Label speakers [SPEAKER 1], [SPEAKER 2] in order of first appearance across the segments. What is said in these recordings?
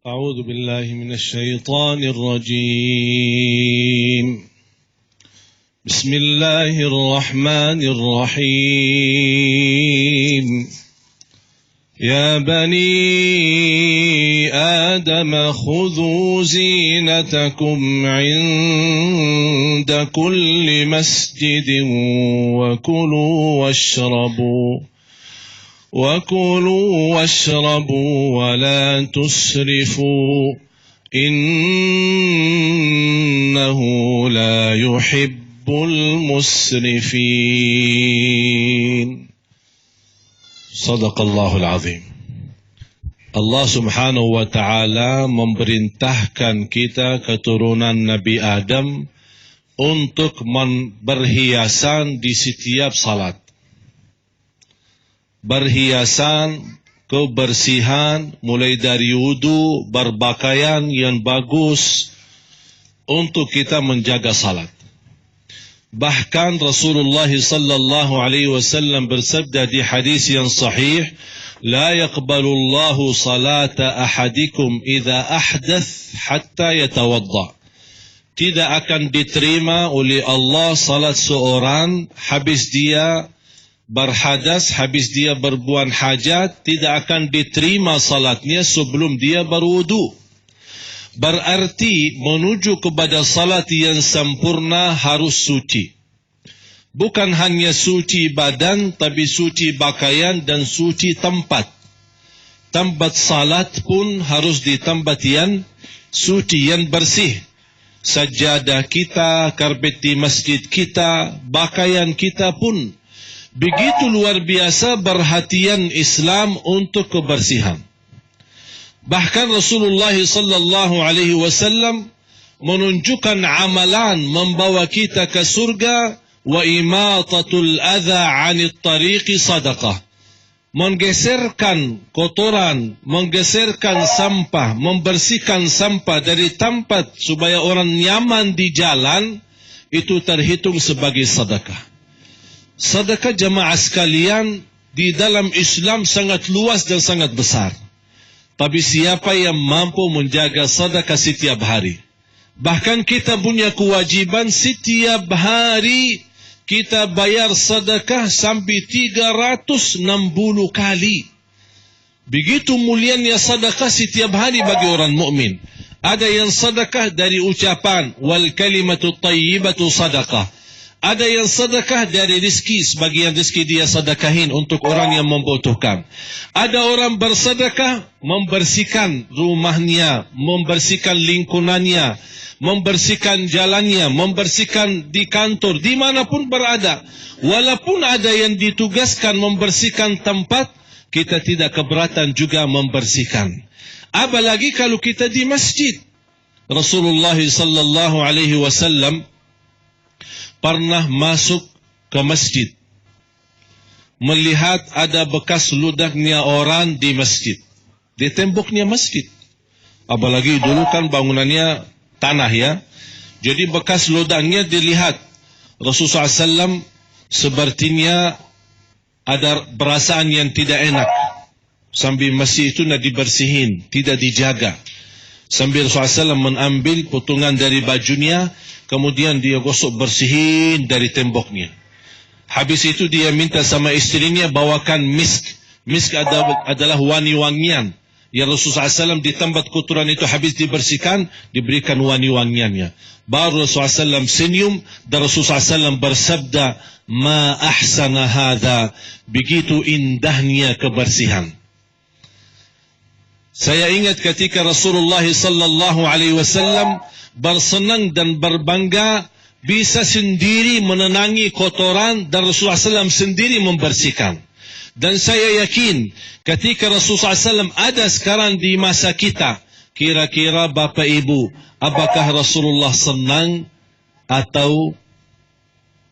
[SPEAKER 1] أعوذ بالله من الشيطان الرجيم. بسم الله الرحمن الرحيم. يا بني آدم خذوا زينتكم عند كل مسجد وكلوا واشربوا ولا تسرفوا إنه لا يحب المسرفين. صدق الله العظيم. Allah subhanahu wa ta'ala memerintahkan kita keturunan Nabi Adam untuk berhiasan di setiap salat. Berhiasan, kebersihan, mulai dari wudu, berpakaian yang bagus untuk kita menjaga salat. Bahkan Rasulullah sallallahu alaihi wasallam bersabda di hadis yang sahih, "La yaqbalu Allahu salata ahadikum idza ahdath hatta yatawadda." Tidak akan diterima oleh Allah salat seorang habis dia berhadas, habis dia berbuat hajat, tidak akan diterima salatnya sebelum dia berwudu. Berarti menuju kepada salat yang sempurna harus suci. Bukan hanya suci badan, tapi suci pakaian dan suci tempat. Tempat salat pun harus di tempat yang suci, yang bersih. Sajadah kita, karpet di masjid kita, pakaian kita pun. Begitu luar biasa perhatian Islam untuk kebersihan. Bahkan Rasulullah sallallahu alaihi wasallam menunjukkan amalan membawa kita ke surga, wa imatatul adza 'anit tariqi sadaqah. Menggeserkan kotoran, menggeserkan sampah, membersihkan sampah dari tempat supaya orang nyaman di jalan, itu terhitung sebagai sedekah. Sedekah jemaah sekalian di dalam Islam sangat luas dan sangat besar. Tapi siapa yang mampu menjaga sedekah setiap hari? Bahkan kita punya kewajiban setiap hari kita bayar sedekah sampai 360 kali. Begitu mulianya sedekah setiap hari bagi orang mukmin. Ada yang sedekah dari ucapan, wal kalimatu thayyibatu sadaqah. Ada yang sedekah dari rezeki, sebagian rezeki dia sedekahin untuk orang yang membutuhkan. Ada orang bersedekah membersihkan rumahnya, membersihkan lingkungannya, membersihkan jalannya, membersihkan di kantor, dimanapun berada. Walaupun ada yang ditugaskan membersihkan tempat, kita tidak keberatan juga membersihkan. Apalagi kalau kita di masjid. Rasulullah sallallahu alaihi wasallam pernah masuk ke masjid, melihat ada bekas ludahnya orang di masjid, di temboknya masjid. Apalagi dulu kan bangunannya tanah ya, jadi bekas ludahnya dilihat. Rasulullah SAW sepertinya ada perasaan yang tidak enak, sambil masjid itu tidak dibersihin, tidak dijaga. Sambil Rasulullah SAW mengambil potongan dari bajunya, kemudian dia gosok bersihin dari temboknya. Habis itu dia minta sama istrinya bawakan misk. Misk adalah wangi-wangian. Ya Rasulullah SAW di tempat kotoran itu habis dibersihkan, diberikan wangi-wangiannya. Baru Rasulullah SAW senyum dan Rasulullah SAW bersabda, "Ma ahsana hadha." Begitu indahnya kebersihan. Saya ingat ketika Rasulullah sallallahu alaihi wasallam bersenang dan berbangga bisa sendiri menenangi kotoran dan Rasulullah SAW sendiri membersihkan. Dan saya yakin ketika Rasulullah SAW ada sekarang di masa kita, kira-kira Bapak Ibu, apakah Rasulullah senang atau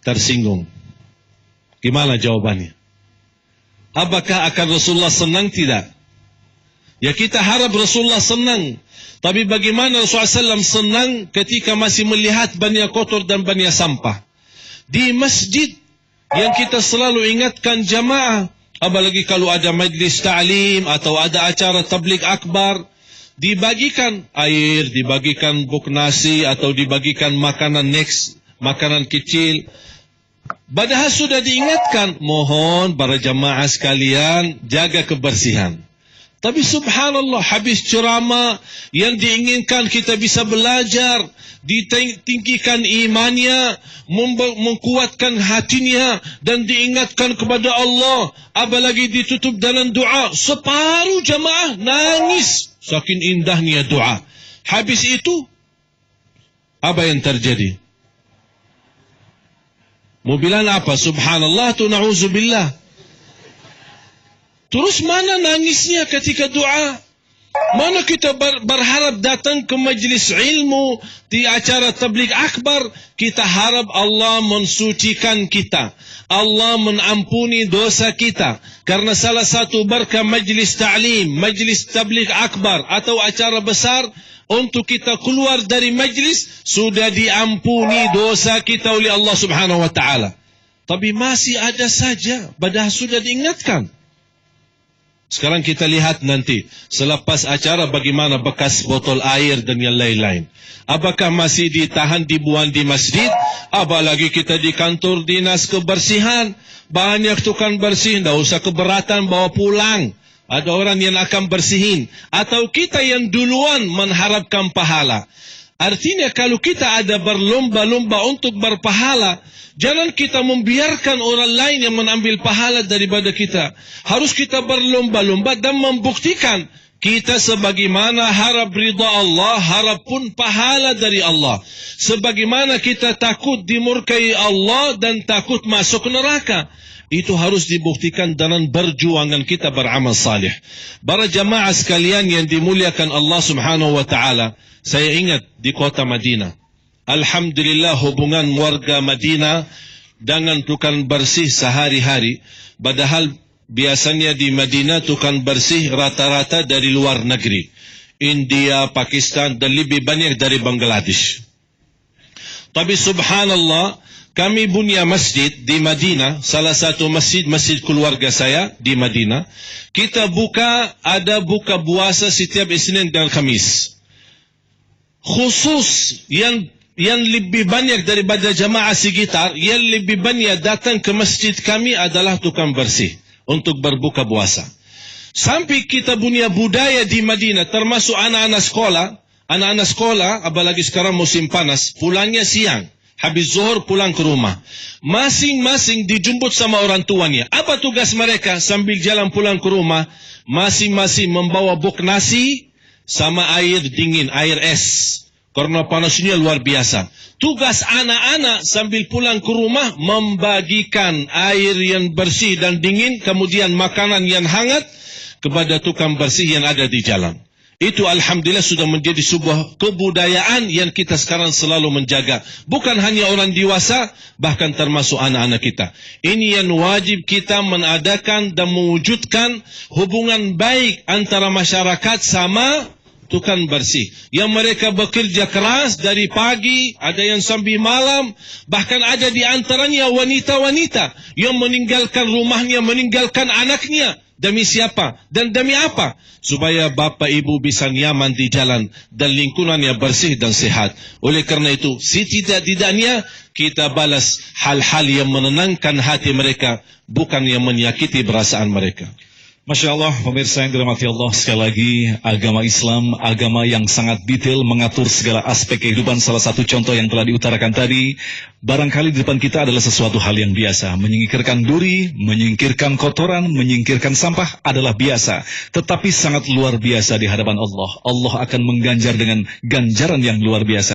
[SPEAKER 1] tersinggung? Gimana jawabannya? Apakah akan Rasulullah senang? Tidak. Ya kita harap Rasulullah senang. Tapi bagaimana Rasulullah SAW senang ketika masih melihat banyak kotor dan banyak sampah. Di masjid yang kita selalu ingatkan jamaah. Apalagi kalau ada majlis ta'lim atau ada acara tabligh akbar. dibagikan air, dibagikan buk nasi, atau dibagikan makanan makanan kecil. Padahal sudah diingatkan, mohon para jamaah sekalian jaga kebersihan. Tapi subhanallah, habis ceramah yang diinginkan kita bisa belajar, ditinggikan imannya, menguatkan hatinya, dan diingatkan kepada Allah, apalagi ditutup dalam doa, separuh jamaah nangis saking indahnya doa. Habis itu apa yang terjadi? Mau bilang apa? Subhanallah tu na'udzubillah. Terus mana nangisnya ketika doa? Mana kita berharap datang ke majlis ilmu, di acara tabligh akbar, kita harap Allah mensucikan kita, Allah mengampuni dosa kita. Karena salah satu berkah majlis ta'lim, majlis tabligh akbar atau acara besar, untuk kita keluar dari majlis sudah diampuni dosa kita oleh Allah Subhanahu wa taala. Tapi masih ada saja, padahal sudah diingatkan. Sekarang kita lihat nanti, selepas acara bagaimana bekas botol air dan yang lain-lain. Apakah masih ditahan dibuang di masjid? Apalagi kita di kantor dinas kebersihan. Banyak tukang bersih, tidak usah keberatan bawa pulang. Ada orang yang akan bersihin. Atau kita yang duluan mengharapkan pahala. Artinya kalau kita ada berlomba-lomba untuk berpahala, jangan kita membiarkan orang lain yang mengambil pahala daripada kita. Harus kita berlomba-lomba dan membuktikan kita sebagaimana harap ridha Allah, harap pun pahala dari Allah. Sebagaimana kita takut dimurkai Allah dan takut masuk neraka. Itu harus dibuktikan dengan perjuangan kita beramal salih. Para jamaah sekalian yang dimuliakan Allah Subhanahu wa taala, saya ingat di kota Madinah. Alhamdulillah hubungan warga Madinah dengan tukang bersih sehari-hari. Padahal biasanya di Madinah tukang bersih rata-rata dari luar negeri. India, Pakistan, dan lebih banyak dari Bangladesh. Tapi subhanallah, kami punya masjid di Madinah, salah satu masjid keluarga saya di Madinah. Kita ada buka puasa setiap Isnin dan Khamis. Khusus yang lebih banyak daripada jamaah sekitar, yang lebih banyak datang ke masjid kami adalah tukang bersih untuk berbuka puasa. Sampai kita punya budaya di Madinah, termasuk anak-anak sekolah, apalagi sekarang musim panas, pulangnya siang, habis zuhur pulang ke rumah. Masing-masing dijemput sama orang tuanya. Apa tugas mereka sambil jalan pulang ke rumah? Masing-masing membawa buk nasi sama air dingin, air es. Karena panasnya luar biasa. Tugas anak-anak sambil pulang ke rumah membagikan air yang bersih dan dingin, kemudian makanan yang hangat kepada tukang bersih yang ada di jalan. Itu alhamdulillah sudah menjadi sebuah kebudayaan yang kita sekarang selalu menjaga. Bukan hanya orang dewasa, bahkan termasuk anak-anak kita. Ini yang wajib kita mengadakan dan mewujudkan hubungan baik antara masyarakat sama tukang bersih. Yang mereka bekerja keras dari pagi, ada yang sampai malam, bahkan ada di antaranya wanita-wanita yang meninggalkan rumahnya, meninggalkan anaknya. Demi siapa? Dan demi apa? Supaya bapak ibu bisa nyaman di jalan dan lingkungannya bersih dan sehat. Oleh karena itu, setidak-tidaknya kita balas hal-hal yang menenangkan hati mereka, bukan yang menyakiti perasaan mereka.
[SPEAKER 2] Masya Allah, pemirsa yang dirahmati Allah, sekali lagi agama Islam, agama yang sangat detail mengatur segala aspek kehidupan. Salah satu contoh yang telah diutarakan tadi, barangkali di depan kita adalah sesuatu hal yang biasa. Menyingkirkan duri, menyingkirkan kotoran, menyingkirkan sampah adalah biasa. Tetapi sangat luar biasa di hadapan Allah. Allah akan mengganjar dengan ganjaran yang luar biasa.